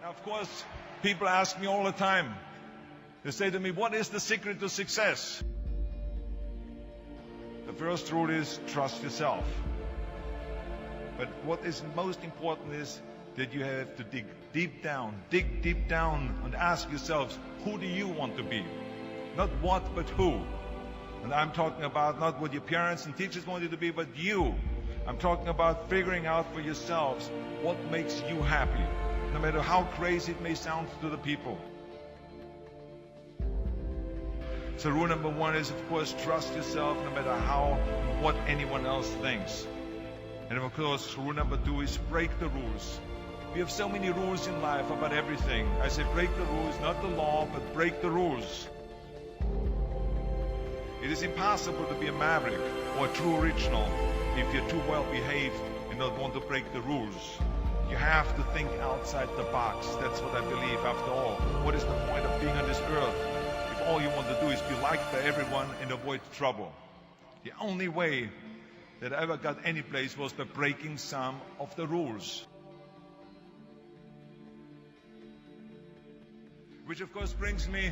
Of course, people ask me all the time. They say to me, what is the secret to success? The first rule is trust yourself. But what is most important is that you have to dig deep down and ask yourselves, who do you want to be? Not what, but who. And I'm talking about not what your parents and teachers want you to be, but you. I'm talking about figuring out for yourselves what makes you happy, no matter how crazy it may sound to the people. So rule number one is, of course, trust yourself no matter what anyone else thinks. And of course, rule number two is break the rules. We have so many rules in life about everything. I say break the rules, not the law, but break the rules. It is impossible to be a maverick or a true original if you're too well behaved and don't want to break the rules. You have to think outside the box. That's what I believe after all. What is the point of being on this earth if all you want to do is be liked by everyone and avoid trouble? The only way that I ever got any place was by breaking some of the rules. Which of course brings me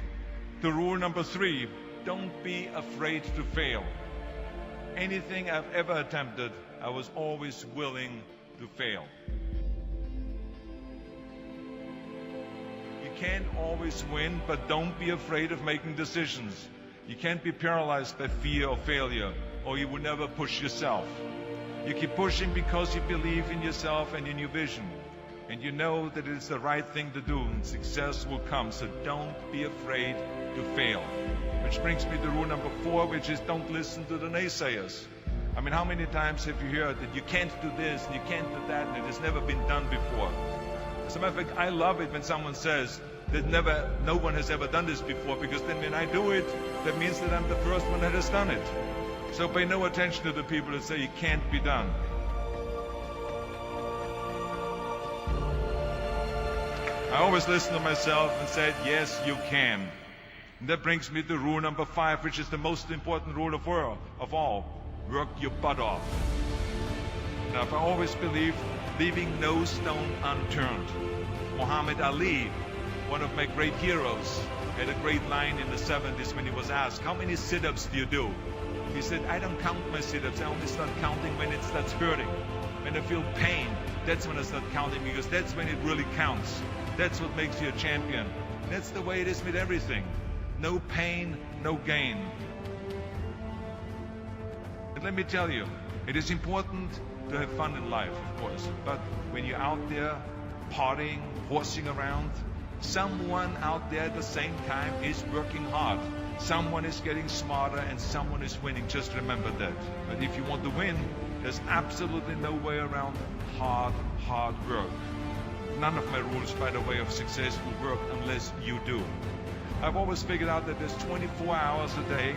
to rule number three. Don't be afraid to fail. Anything I've ever attempted, I was always willing to fail. You can't always win, but don't be afraid of making decisions. You can't be paralyzed by fear of failure, or you will never push yourself. You keep pushing because you believe in yourself and in your vision. And you know that it is the right thing to do, and success will come. So don't be afraid to fail. Which brings me to rule number four, which is don't listen to the naysayers. I mean, how many times have you heard that you can't do this and you can't do that and it has never been done before? As a matter of fact, I love it when someone says that no one has ever done this before, because then when I do it, that means that I'm the first one that has done it. So pay no attention to the people that say it can't be done. I always listen to myself and said, yes, you can. And that brings me to rule number five, which is the most important rule of all. Work your butt off. Now, I always believed leaving no stone unturned. Muhammad Ali, one of my great heroes, had a great line in the 70s when he was asked, how many sit-ups do you do? He said, I don't count my sit-ups. I only start counting when it starts hurting. When I feel pain, that's when I start counting, because that's when it really counts. That's what makes you a champion. That's the way it is with everything. No pain, no gain. And let me tell you, it is important to have fun in life, of course. But when you're out there partying, horsing around, someone out there at the same time is working hard. Someone is getting smarter and someone is winning. Just remember that. But if you want to win, there's absolutely no way around hard work. None of my rules, by the way, of success will work unless you do. I've always figured out that there's 24 hours a day.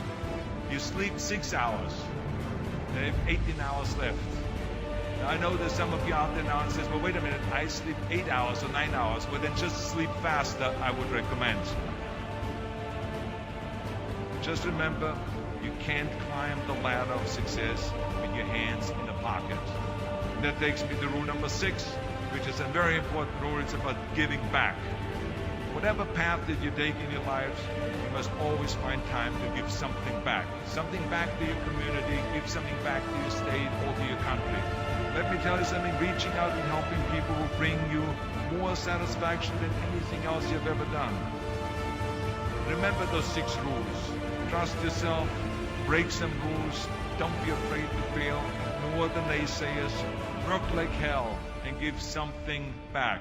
You sleep 6 hours. You have 18 hours left. Now, I know there's some of you out there now and says, well, wait a minute, I sleep 8 hours or 9 hours. Well, then just sleep faster, I would recommend. Just remember, you can't climb the ladder of success with your hands in the pocket. And that takes me to rule number 6, which is a very important rule. It's about giving back. Whatever path that you take in your lives, you must always find time to give something back. Something back to your community, give something back to your state or to your country. Let me tell you something, reaching out and helping people will bring you more satisfaction than anything else you've ever done. Remember those 6 rules. Trust yourself, break some rules, don't be afraid to fail, ignore the naysayers, work like hell, and give something back.